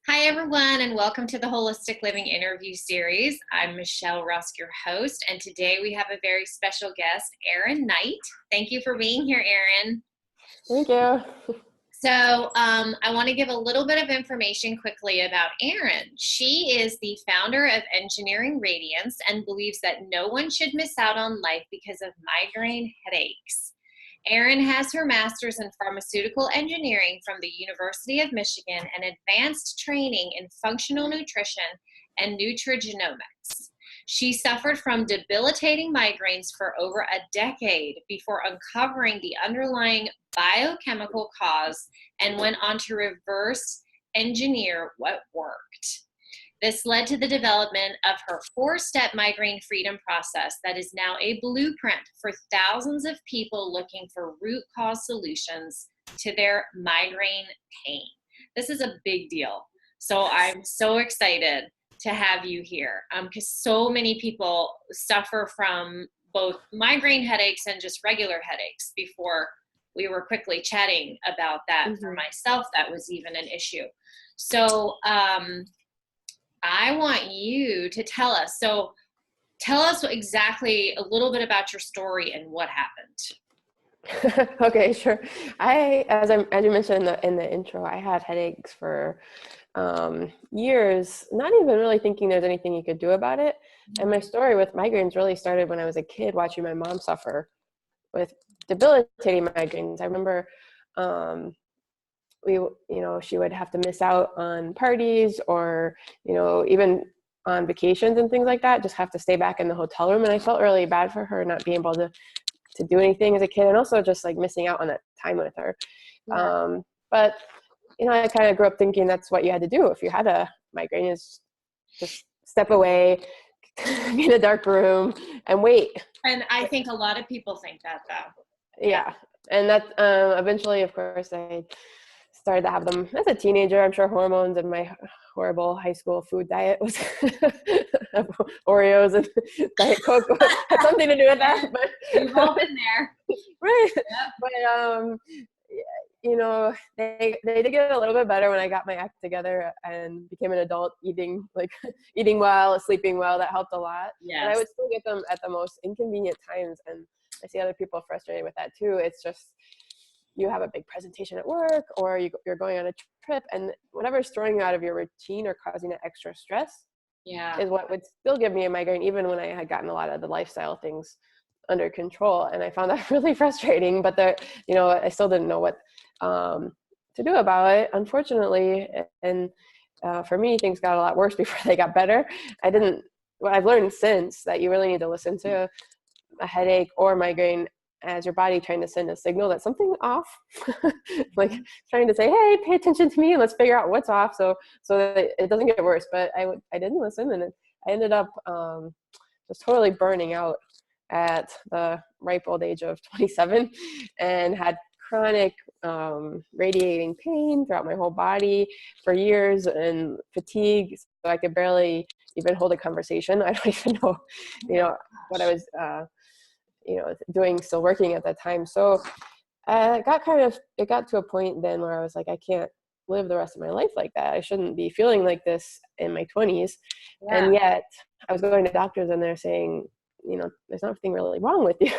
Hi, everyone, and welcome to the Holistic Living interview series. I'm Michelle Rusk, your host, and today we have a very special guest, Erin Knight. Thank you for being here, Erin. Thank you. I want to give a little bit of information quickly about Erin. She is the founder of Engineering Radiance and believes that no one should miss out on life because of migraine headaches. Erin has her master's in pharmaceutical engineering from the University of Michigan and advanced training in functional nutrition and nutrigenomics. She suffered from debilitating migraines for over a decade before uncovering the underlying biochemical cause and went on to reverse engineer what worked. This led to the development of her 4-step migraine freedom process that is now a blueprint for thousands of people looking for root cause solutions to their migraine pain. This is a big deal. So I'm so excited to have you here because so many people suffer from both migraine headaches and just regular headaches. Before we were quickly chatting about that, for myself, that was even an issue. So, I want you to tell us. So tell us exactly a little bit about your story and what happened. Okay, sure. As you mentioned in the intro, I had headaches for years, not even really thinking there's anything you could do about it. And my story with migraines really started when I was a kid, watching my mom suffer with debilitating migraines. I remember she would have to miss out on parties or, even on vacations and things like that, just have to stay back in the hotel room. And I felt really bad for her not being able to do anything as a kid, and also just like missing out on that time with her. Yeah. But, I kind of grew up thinking that's what you had to do if you had a migraine, is just step away, be in a dark room and wait. And I think a lot of people think that, though. Yeah. And that eventually, of course, I started to have them as a teenager. I'm sure hormones and my horrible high school food diet was Oreos and Diet Coke had something to do with that. But we've all been there, right? Yep. But they did get a little bit better when I got my act together and became an adult, eating well, sleeping well. That helped a lot. Yes. But I would still get them at the most inconvenient times, and I see other people frustrated with that too. It's just, you have a big presentation at work, or you're going on a trip, and whatever's throwing you out of your routine or causing that extra stress is what would still give me a migraine, even when I had gotten a lot of the lifestyle things under control. And I found that really frustrating, but I still didn't know what to do about it, unfortunately. And for me, things got a lot worse before they got better. I've learned since that you really need to listen to a headache or migraine as your body trying to send a signal that something's off, like trying to say, hey, pay attention to me and let's figure out what's off so that it doesn't get worse. But I didn't listen, and I ended up just totally burning out at the ripe old age of 27, and had chronic radiating pain throughout my whole body for years, and fatigue, so I could barely even hold a conversation. I don't even know, what I was doing, still working at that time. So it got to a point then where I was like, I can't live the rest of my life like that. I shouldn't be feeling like this in my 20s. Yeah. And yet I was going to doctors and they're saying, there's nothing really wrong with you.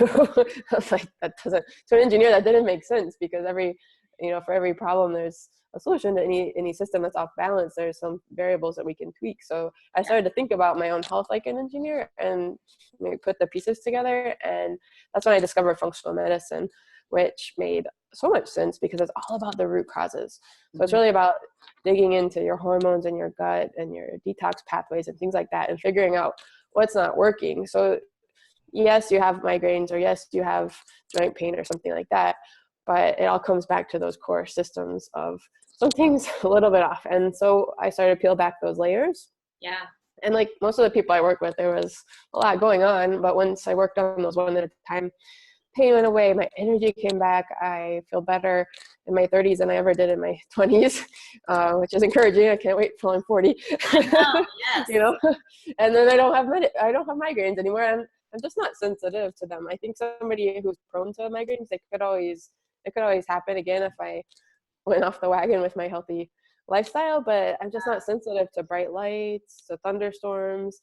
I was like, to an engineer, that didn't make sense, because for every problem, there's a solution to any system that's off balance. There's some variables that we can tweak. So I started to think about my own health like an engineer, and maybe put the pieces together. And that's when I discovered functional medicine, which made so much sense, because it's all about the root causes. So it's really about digging into your hormones and your gut and your detox pathways and things like that, and figuring out what's not working. So yes, you have migraines, or yes, you have joint pain or something like that, but it all comes back to those core systems of something's a little bit off. And so I started to peel back those layers. Yeah. And like most of the people I work with, there was a lot going on, but once I worked on those one at a time, pain went away, my energy came back, I feel better in my 30s than I ever did in my 20s, which is encouraging. I can't wait till I'm 40. I know, yes. And then I don't have migraines anymore. I'm just not sensitive to them. I think somebody who's prone to migraines, it could always happen again if I went off the wagon with my healthy lifestyle, but I'm just not sensitive to bright lights, to thunderstorms,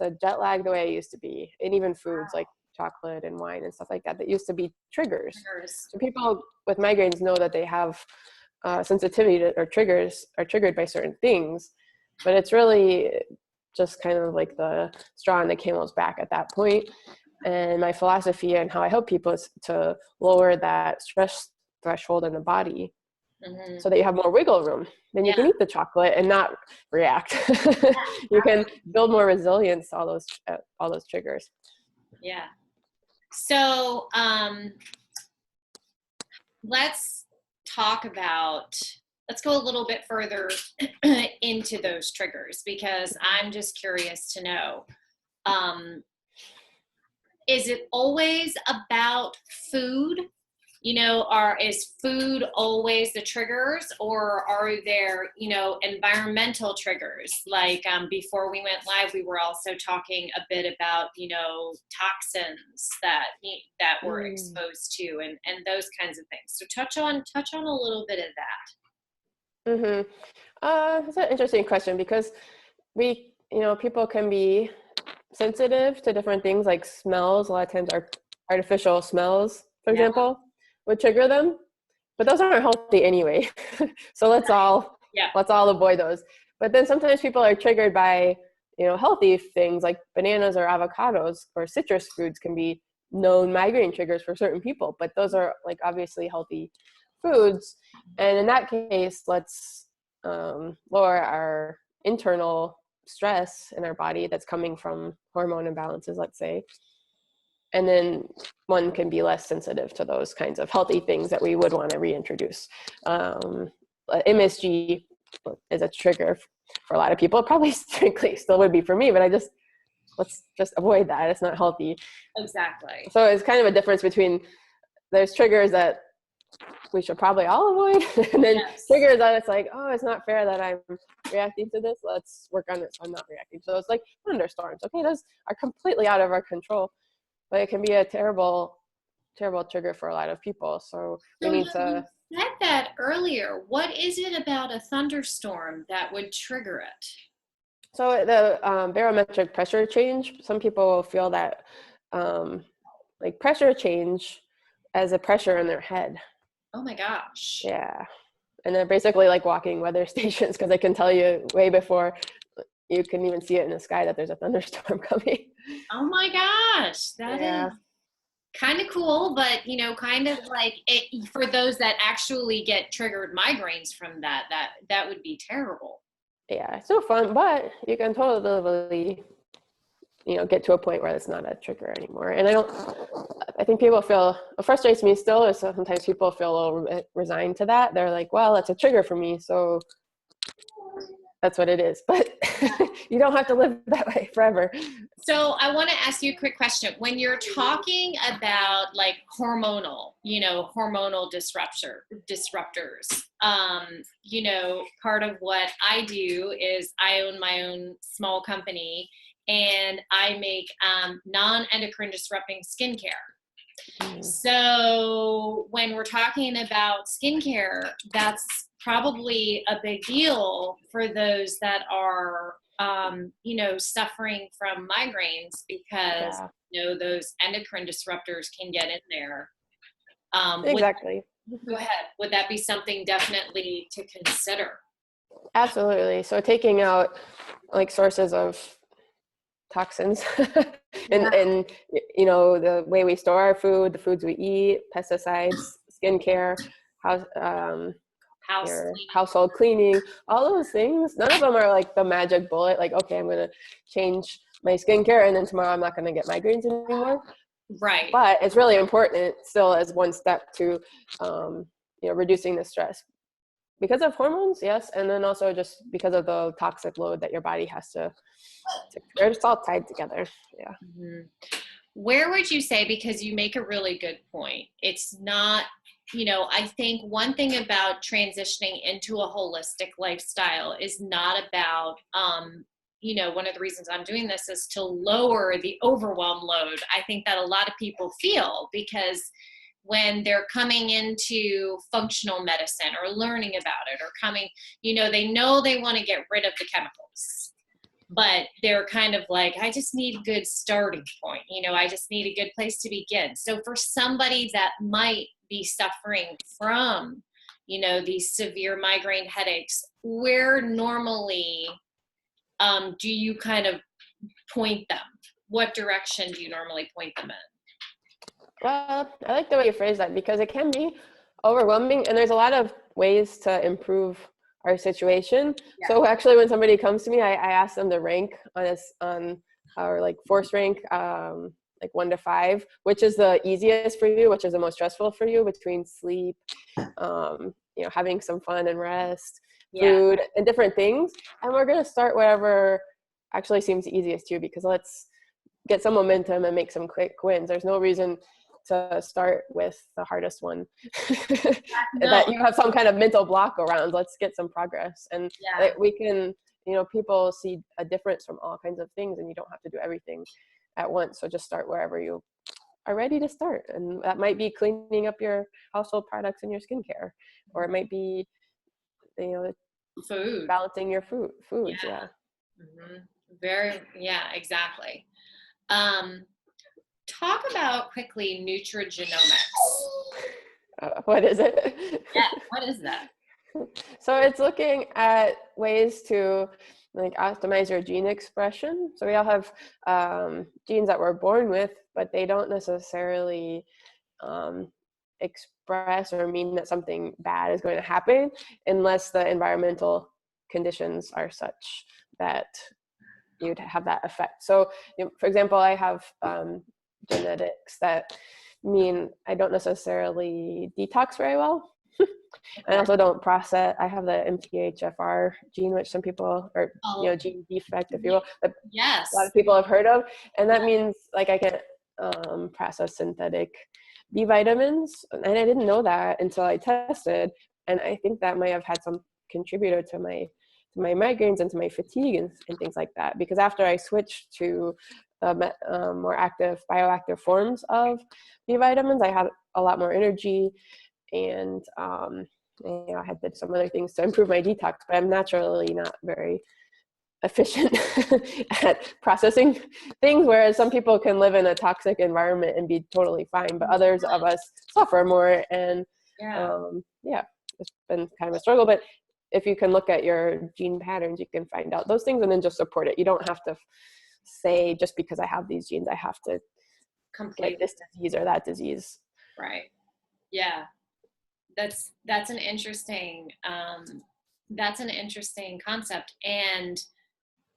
to jet lag the way I used to be. And even foods like chocolate and wine and stuff like that used to be triggers. So people with migraines know that they have sensitivity to, or triggers are triggered by certain things, but it's really just kind of like the straw on the camel's back at that point. And my philosophy and how I help people is to lower that stress threshold in the body, so that you have more wiggle room. Then you can eat the chocolate and not react. You can build more resilience to all those triggers. Yeah. So let's go a little bit further into those triggers, because I'm just curious to know, is it always about food? Is food always the triggers, or are there, environmental triggers? Like before we went live, we were also talking a bit about, toxins that we're exposed to, and those kinds of things. So touch on a little bit of that. That's an interesting question, because people can be sensitive to different things, like smells. A lot of times artificial smells, for example, would trigger them, but those aren't healthy anyway. So let's all avoid those. But then sometimes people are triggered by, healthy things like bananas or avocados or citrus fruits can be known migraine triggers for certain people, but those are like obviously healthy foods. And in that case, let's lower our internal stress in our body that's coming from hormone imbalances, let's say. And then one can be less sensitive to those kinds of healthy things that we would want to reintroduce. MSG is a trigger for a lot of people. Probably strictly still would be for me, but let's just avoid that. It's not healthy. Exactly. So it's kind of a difference between, there's triggers that we should probably all avoid, and then triggers that it's like, oh, it's not fair that I'm reacting to this. Let's work on it so I'm not reacting. So it's like thunderstorms. Okay, those are completely out of our control, but it can be a terrible, terrible trigger for a lot of people. So we need to. You said that earlier. What is it about a thunderstorm that would trigger it? So the barometric pressure change, some people feel that like pressure change as a pressure in their head. Oh my gosh. Yeah. And they're basically like walking weather stations, because they can tell you way before you can even see it in the sky that there's a thunderstorm coming. Oh my gosh. That is kind of cool, but kind of like it, for those that actually get triggered migraines from that would be terrible. Yeah, it's so fun, but you can totally get to a point where it's not a trigger anymore. And I think people feel, what frustrates me still is sometimes people feel a little resigned to that. They're like, well, it's a trigger for me, so that's what it is. But you don't have to live that way forever. So I want to ask you a quick question. When you're talking about like hormonal disruptors, part of what I do is I own my own small company, and I make non-endocrine disrupting skincare. So when we're talking about skincare, that's probably a big deal for those that are, suffering from migraines, because, those endocrine disruptors can get in there. Exactly. Go ahead. Would that be something definitely to consider? Absolutely. So taking out like sources of toxins and the way we store our food, the foods we eat, pesticides, skincare, household cleaning, all those things. None of them are like the magic bullet, like, okay, I'm going to change my skincare and then tomorrow I'm not going to get migraines anymore. Right. But it's really important still as one step to, reducing the stress because of hormones. Yes. And then also just because of the toxic load that your body has to they're just all tied together. Yeah. Mm-hmm. Where would you say, because you make a really good point, it's not, I think one thing about transitioning into a holistic lifestyle is not about, one of the reasons I'm doing this is to lower the overwhelm load. I think that a lot of people feel, because when they're coming into functional medicine or learning about it or coming, they know they want to get rid of the chemicals, but they're kind of like, I just need a good starting point. I just need a good place to begin. So for somebody that might be suffering from, these severe migraine headaches, where normally do you kind of point them? What direction do you normally point them in? Well, I like the way you phrase that because it can be overwhelming, and there's a lot of ways to improve our situation. Yeah. So actually, when somebody comes to me, I ask them to rank on our like force rank, like 1 to 5, which is the easiest for you, which is the most stressful for you, between sleep, having some fun and rest, food, and different things. And we're gonna start wherever actually seems easiest to you, because let's get some momentum and make some quick wins. There's no reason to start with the hardest one that you have some kind of mental block around. Let's get some progress. And we can, people see a difference from all kinds of things, and you don't have to do everything at once. So just start wherever you are ready to start. And that might be cleaning up your household products and your skincare, or it might be, food, balancing your foods. Yeah. Exactly. Talk about quickly nutrigenomics. What is it? Yeah, what is that? So it's looking at ways to like optimize your gene expression. So we all have genes that we're born with, but they don't necessarily express or mean that something bad is going to happen unless the environmental conditions are such that you'd have that effect. So, for example, I have genetics that mean I don't necessarily detox very well. I also don't process. I have the MTHFR gene, which some people, or gene defect, if you will, that a lot of people have heard of, and that means like I can't process synthetic B vitamins, and I didn't know that until I tested, and I think that might have had some contributor to my migraines and to my fatigue and things like that. Because after I switched to the more active bioactive forms of B vitamins, I had a lot more energy, and I had did some other things to improve my detox, but I'm naturally not very efficient at processing things, whereas some people can live in a toxic environment and be totally fine, but others of us suffer more. And it's been kind of a struggle. But if you can look at your gene patterns, you can find out those things and then just support it. You don't have to say, just because I have these genes, I have to get this disease or that disease. Right. Yeah. That's an interesting concept. And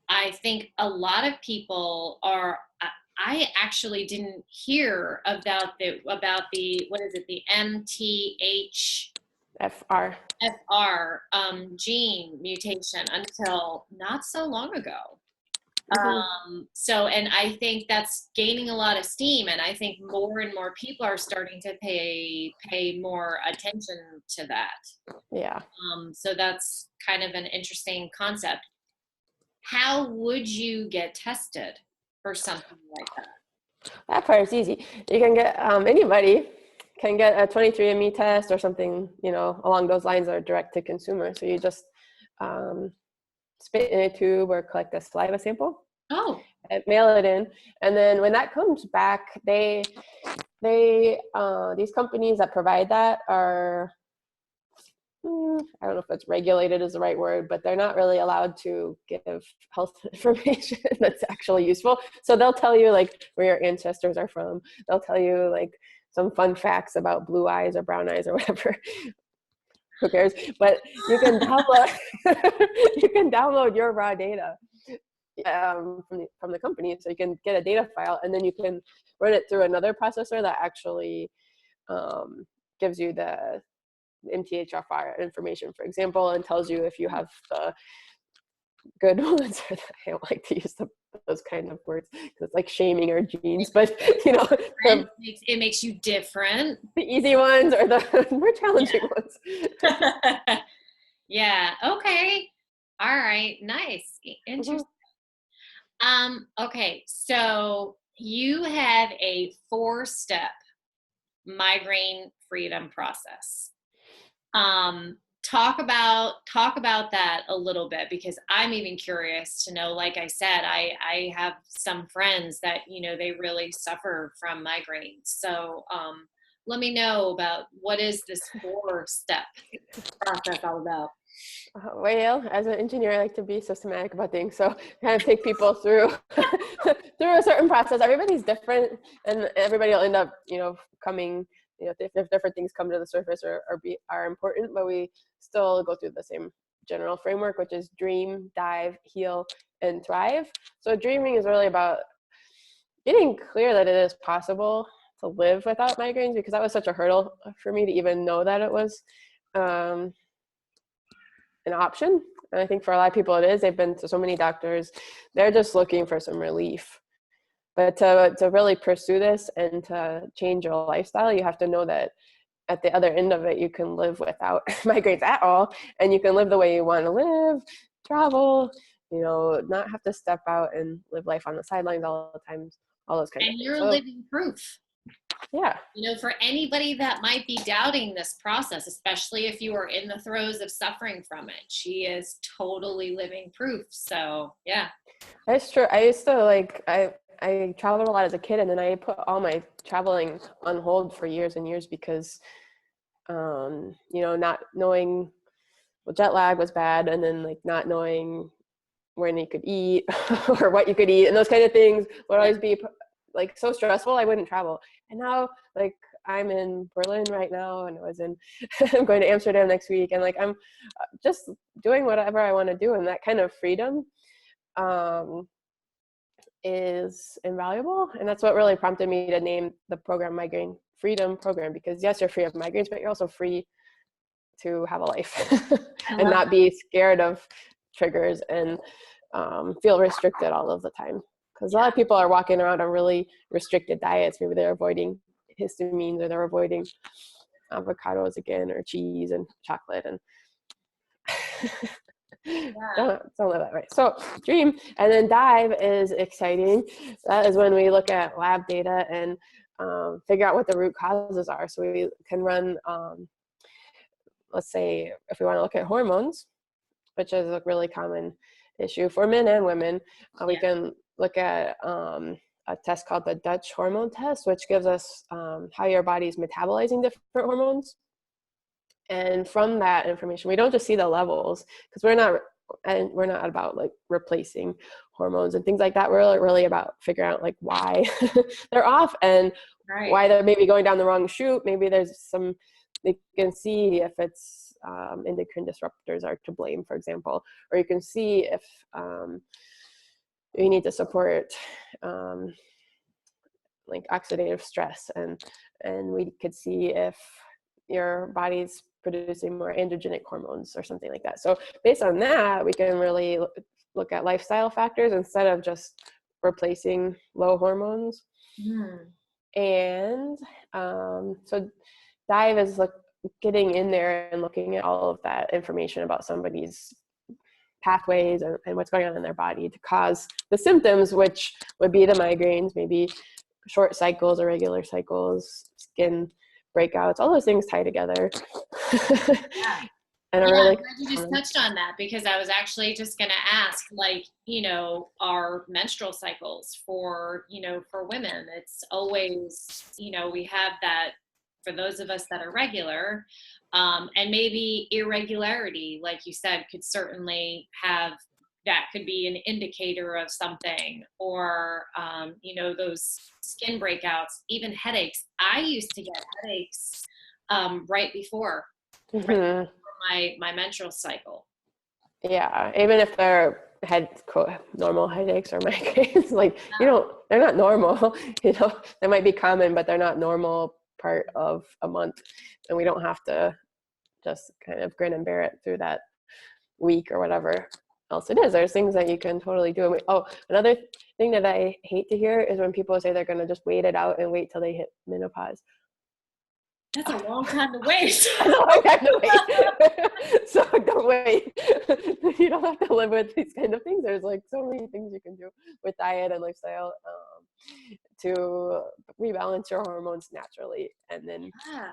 I think a lot of people I actually didn't hear about the what is it, the MTHFR gene mutation until not so long ago. And I think that's gaining a lot of steam, and I think more and more people are starting to pay more attention to that. Yeah. So that's kind of an interesting concept. How would you get tested for something like that? That part is easy. You can get anybody can get a 23andMe test or something, along those lines, or direct to consumer. So you just spit in a tube or collect a saliva sample. Oh. And mail it in, and then when that comes back, they these companies that provide that are, I don't know if it's regulated is the right word, but they're not really allowed to give health information that's actually useful. So they'll tell you like where your ancestors are from. They'll tell you like some fun facts about blue eyes or brown eyes or whatever. Who cares? But you can download your raw data from the company, so you can get a data file, and then you can run it through another processor that actually gives you the MTHFR information, for example, and tells you if you have the good ones, or I don't like to use those kind of words because it's like shaming our genes, but it makes you different. The easy ones or the more challenging ones. Yeah. Okay. All right. Nice. Interesting. Okay. So you have a 4-step migraine freedom process. Talk about that a little bit, because I'm even curious to know. Like I said, I have some friends that, you know, they really suffer from migraines. So let me know about what is this 4-step process all about. Well, as an engineer, I like to be systematic about things. So kind of take people through through a certain process. Everybody's different, and everybody will end up, you know, coming, you know, if different things come to the surface are important, but we still go through the same general framework, which is dream, dive, heal, and thrive. So dreaming is really about getting clear that it is possible to live without migraines, because that was such a hurdle for me to even know that it was an option. And I think for a lot of people it is. They've been to so many doctors, they're just looking for some relief. But to really pursue this and to change your lifestyle, you have to know that at the other end of it, you can live without migraines at all, and you can live the way you want to live, travel, you know, not have to step out and live life on the sidelines all the time, all those kinds of And things. you're So, living proof. yeah. You know, for anybody that might be doubting this process, especially if you are in the throes of suffering from it, she is totally living proof. So, yeah. That's true. I used to I traveled a lot as a kid, and then I put all my traveling on hold for years and years because, you know, not knowing, well, jet lag was bad, and then like not knowing when you could eat or what you could eat, and those kind of things would always be like so stressful. I wouldn't travel. And now, like, I'm in Berlin right now, and I'm going to Amsterdam next week, and like I'm just doing whatever I want to do, and that kind of freedom is invaluable. And that's what really prompted me to name the program Migraine Freedom Program, because yes, you're free of migraines, but you're also free to have a life and not be scared of triggers and feel restricted all of the time. Because a lot of people are walking around on really restricted diets. Maybe they're avoiding histamines, or they're avoiding avocados again, or cheese and chocolate, and don't live that right. So dream, and then dive is exciting. That is when we look at lab data and figure out what the root causes are. So we can run, let's say, if we want to look at hormones, which is a really common issue for men and women, we can look at a test called the Dutch hormone test, which gives us how your body's metabolizing different hormones. And from that information, we don't just see the levels, because we're not about like replacing hormones and things like that. We're really about figuring out like why they're off, and why they're maybe going down the wrong chute. Maybe there's some, they can see if it's endocrine disruptors are to blame, for example, or you can see if you need to support like oxidative stress, and we could see if your body's producing more androgenic hormones or something like that. So based on that, we can really look at lifestyle factors instead of just replacing low hormones. And so dive is like getting in there and looking at all of that information about somebody's pathways and what's going on in their body to cause the symptoms, which would be the migraines, maybe short cycles, irregular cycles, skin breakouts, all those things tie together. And I'm really glad you just touched on that, because I was actually just going to ask, like, you know, our menstrual cycles for, you know, for women, it's always, you know, we have that for those of us that are regular, and maybe irregularity, like you said, could certainly have, that could be an indicator of something, or, you know, those skin breakouts, even headaches. I used to get headaches right before my menstrual cycle. Yeah, even if they're normal headaches or migraines, like, you know, they're not normal. You know, they might be common, but they're not normal part of a month, and we don't have to just kind of grin and bear it through that week or whatever else it is. There's things that you can totally do. Another thing that I hate to hear is when people say they're going to just wait it out and wait till they hit menopause. That's a long time to wait. That's a long time to wait. So don't wait. You don't have to live with these kind of things. There's like so many things you can do with diet and lifestyle to rebalance your hormones naturally, and then Yeah.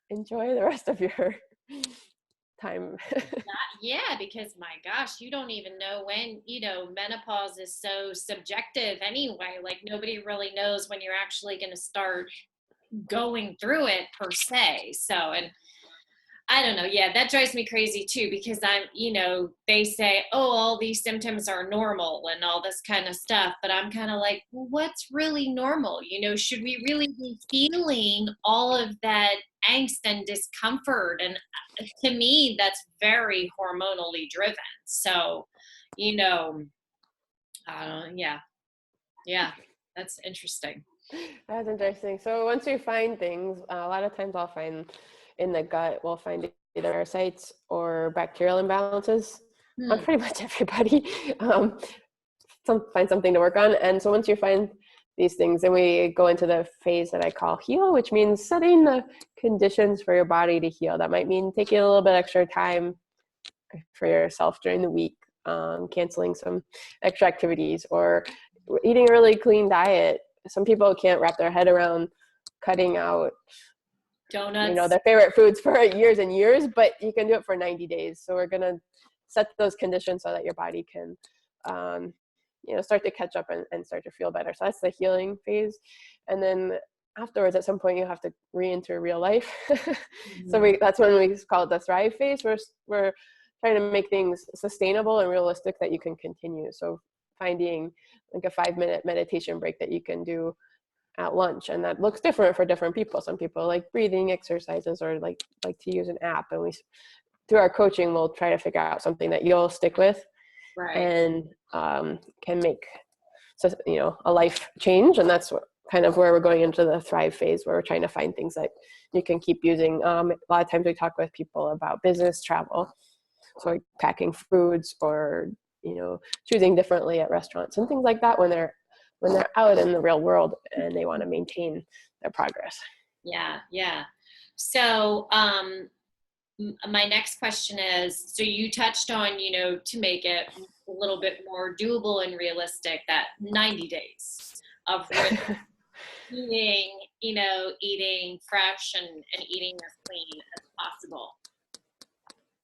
enjoy the rest of your time. Yeah, because my gosh, you don't even know when, menopause is so subjective anyway. Like nobody really knows when you're actually going to start going through it per se. So, and I don't know. Yeah, that drives me crazy too because they say, oh, all these symptoms are normal and all this kind of stuff. But I'm kind of like, well, what's really normal? Should we really be feeling all of that angst and discomfort? And to me, that's very hormonally driven. So, I don't, yeah, yeah, that's interesting. That's interesting. So once you find things, a lot of times I'll find in the gut, we'll find either parasites or bacterial imbalances on Hmm. pretty much everybody. Find something to work on. And so once you find these things, then we go into the phase that I call heal, which means setting the conditions for your body to heal. That might mean taking a little bit extra time for yourself during the week, canceling some extra activities, or eating a really clean diet. Some people can't wrap their head around cutting out Donuts. their favorite foods for years and years, but you can do it for 90 days. So we're going to set those conditions so that your body can start to catch up and start to feel better. So that's the healing phase. And then afterwards, at some point, you have to re-enter real life. So that's when we call it the thrive phase. We're trying to make things sustainable and realistic that you can continue. So finding like a 5-minute meditation break that you can do at lunch, and that looks different for different people. Some people like breathing exercises or like to use an app, and we through our coaching we'll try to figure out something that you'll stick with Right. and can make a life change. And that's kind of where we're going into the thrive phase, where we're trying to find things that you can keep using. A lot of times we talk with people about business travel, so like packing foods or choosing differently at restaurants and things like that when they're out in the real world and they want to maintain their progress. Yeah, yeah. So, my next question is, so you touched on, to make it a little bit more doable and realistic, that 90 days of really eating, eating fresh and eating as clean as possible.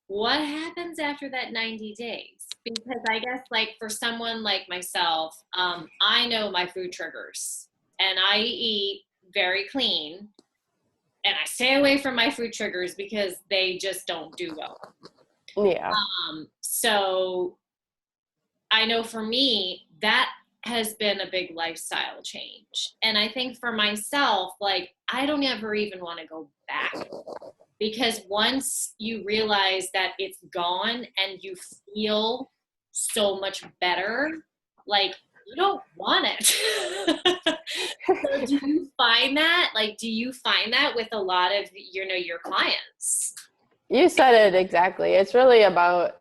What happens after that 90 days? Because I guess like for someone like myself, I know my food triggers and I eat very clean and I stay away from my food triggers because they just don't do well. Yeah. So I know for me, that has been a big lifestyle change. And I think for myself, like, I don't ever even want to go back because once you realize that it's gone and you feel so much better, like, you don't want it. So do you find that? Like, do you find that with a lot of, your clients? You said it exactly. It's really about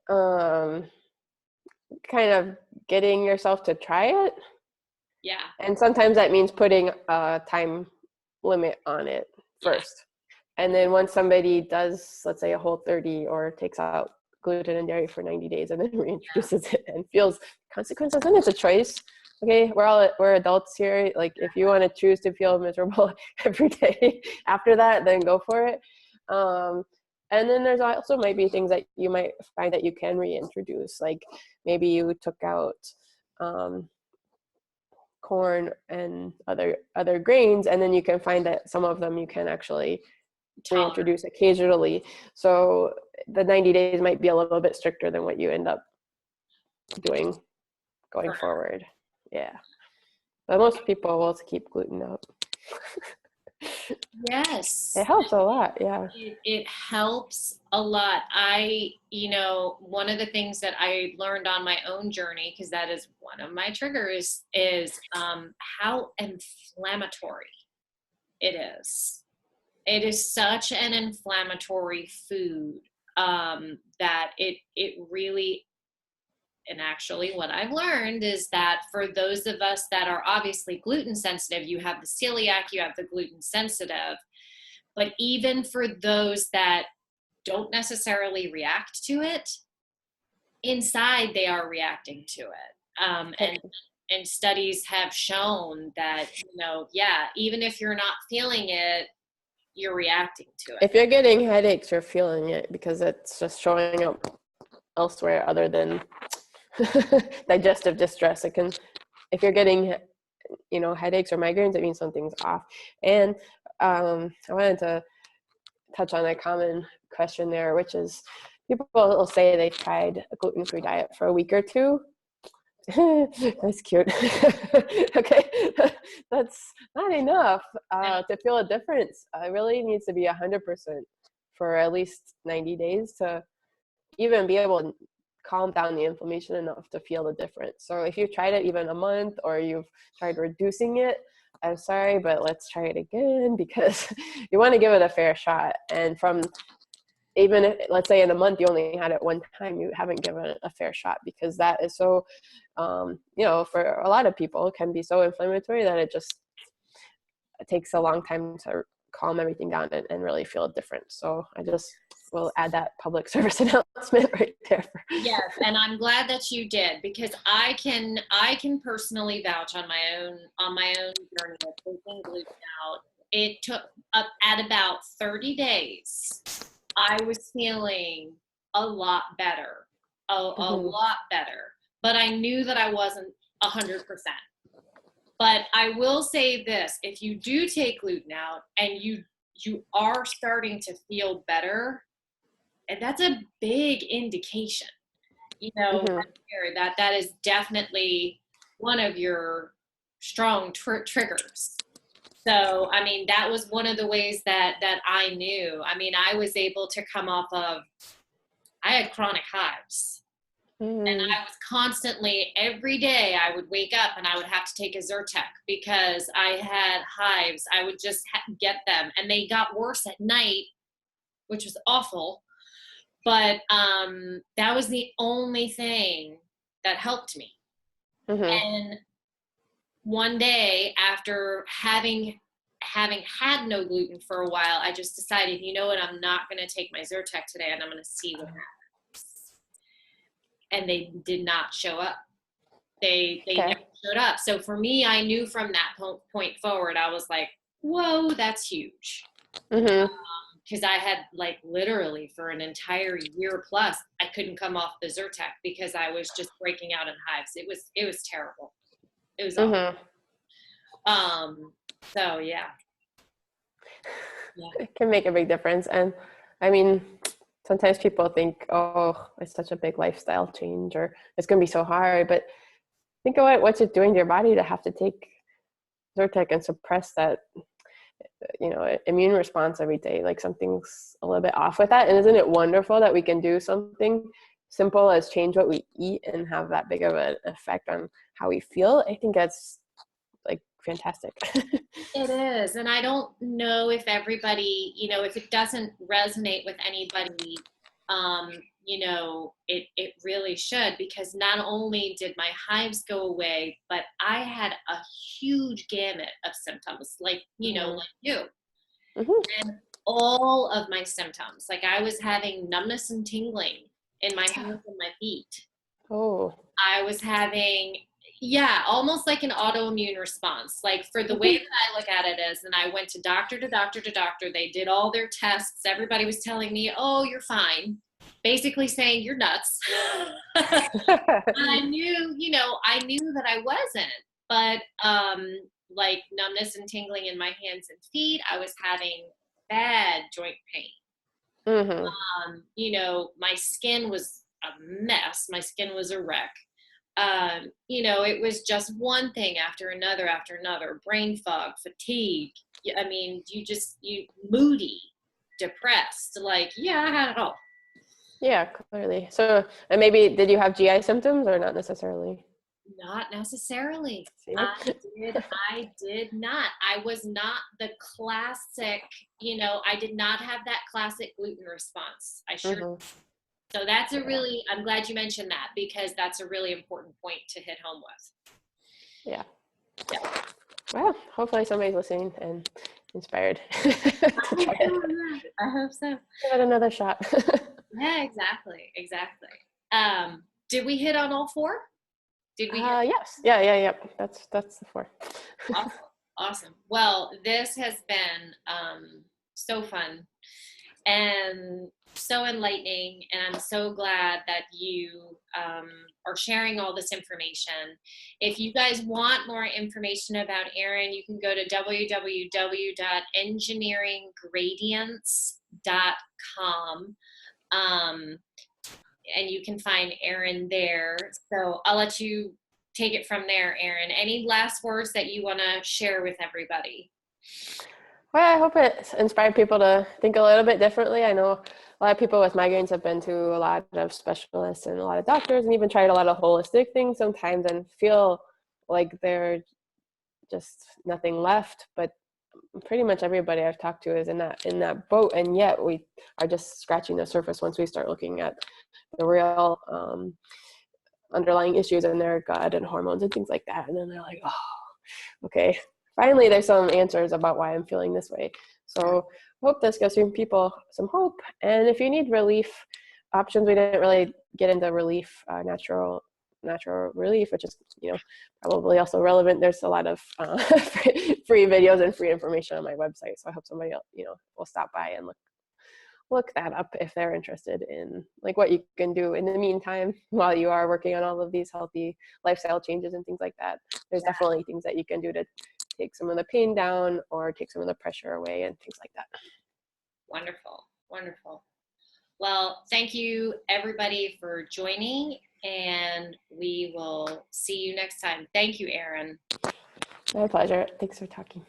kind of getting yourself to try it. Yeah. And sometimes that means putting a time limit on it first. Yeah. And then once somebody does, let's say, a Whole30 or takes out gluten and dairy for 90 days and then reintroduces it and feels consequences, then it's a choice. Okay, we're adults here. Like, if you want to choose to feel miserable every day after that, then go for it. And then there's also might be things that you might find that you can reintroduce. Like maybe you took out corn and other grains, and then you can find that some of them you can actually reintroduce occasionally. So the 90 days might be a little bit stricter than what you end up doing going forward. Yeah. But most people will keep gluten out. Yes. It helps a lot. Yeah. It helps a lot. One of the things that I learned on my own journey, because that is one of my triggers, is how inflammatory it is. It is such an inflammatory food that it really, and actually what I've learned is that for those of us that are obviously gluten sensitive, you have the celiac, you have the gluten sensitive, but even for those that don't necessarily react to it, inside they are reacting to it. And and studies have shown that, yeah, even if you're not feeling it, you're reacting to it. If you're getting headaches, you're feeling it because it's just showing up elsewhere other than digestive distress. It can, if you're getting, headaches or migraines, it means something's off. And I wanted to touch on a common question there, which is people will say they've tried a gluten-free diet for a week or two. That's cute. Okay, that's not enough to feel a difference. It really needs to be 100% for at least 90 days to even be able to calm down the inflammation enough to feel the difference. So if you've tried it even a month or you've tried reducing it, I'm sorry, but let's try it again, because you want to give it a fair shot. And from, even if, let's say in a month you only had it one time, you haven't given it a fair shot, because that is so, for a lot of people, it can be so inflammatory that it takes a long time to calm everything down and really feel different. So I just will add that public service announcement right there. Yes, and I'm glad that you did, because I can personally vouch on my own journey of taking gluten out. It took up at about 30 days. I was feeling a lot better, a lot better, but I knew that I wasn't 100%. But I will say this: if you do take gluten out and you are starting to feel better, and that's a big indication, that is definitely one of your strong triggers. So, I mean, that was one of the ways that I knew. I mean, I was able to come off of, I had chronic hives. And I was constantly, every day I would wake up and I would have to take a Zyrtec because I had hives. I would just get them, and they got worse at night, which was awful. But that was the only thing that helped me. And one day, after having had no gluten for a while, I just decided, you know what, I'm not going to take my Zyrtec today, and I'm going to see what happens. And they did not show up. They never showed up. So for me, I knew from that point forward, I was like, whoa, that's huge. Because I had, like, literally for an entire year plus, I couldn't come off the Zyrtec because I was just breaking out in hives. It was terrible. It was awful. So yeah. It can make a big difference. And I mean, sometimes people think, oh, it's such a big lifestyle change, or it's going to be so hard. But think of what's it doing to your body to have to take Zyrtec and suppress that, immune response every day. Like, something's a little bit off with that. And isn't it wonderful that we can do something simple as change what we eat and have that big of an effect on how we feel? I think that's, like, fantastic. It is. And I don't know if everybody, if it doesn't resonate with anybody, it really should, because not only did my hives go away, but I had a huge gamut of symptoms, like, like you. And all of my symptoms, like, I was having numbness and tingling in my hands and my feet. I was having, almost like an autoimmune response. Like, for the way that I look at it is, and I went to doctor to doctor to doctor. They did all their tests. Everybody was telling me, oh, you're fine. Basically saying you're nuts. And I knew that I wasn't. But like, numbness and tingling in my hands and feet. I was having bad joint pain. My skin was a mess. My skin was a wreck. It was just one thing after another, brain fog, fatigue. I mean, you moody, depressed, like, I had it all. Yeah, clearly. So, and maybe, did you have GI symptoms or not necessarily? Not necessarily. I did not. I was not the classic, I did not have that classic gluten response. I sure So that's I'm glad you mentioned that, because that's a really important point to hit home with. Yeah. Well, hopefully somebody's listening and inspired to try it. I hope so. Give it another shot. Yeah, exactly. Did we hit on all four? Did we hear? Yes. Yeah. That's the 4. Awesome. Awesome. Well, this has been so fun and so enlightening, and I'm so glad that you are sharing all this information. If you guys want more information about Erin, you can go to www.engineeringgradients.com, and you can find Erin there. So I'll let you take it from there, Erin. Any last words that you want to share with everybody? Well, I hope it inspired people to think a little bit differently. I know a lot of people with migraines have been to a lot of specialists and a lot of doctors and even tried a lot of holistic things sometimes and feel like they're just nothing left. But pretty much everybody I've talked to is in that boat, and yet we are just scratching the surface once we start looking at the real underlying issues in their gut and hormones and things like that. And then they're like, oh, okay, finally there's some answers about why I'm feeling this way. So hope this gives some people some hope. And if you need relief options, we didn't really get into relief, natural relief, which is, probably also relevant. There's a lot of free videos and free information on my website. So I hope somebody else, will stop by and look that up if they're interested in like what you can do in the meantime while you are working on all of these healthy lifestyle changes and things like that. There's definitely things that you can do to take some of the pain down or take some of the pressure away and things like that. Wonderful. Wonderful. Well, thank you everybody for joining, and we will see you next time. Thank you, Erin. My pleasure. Thanks for talking.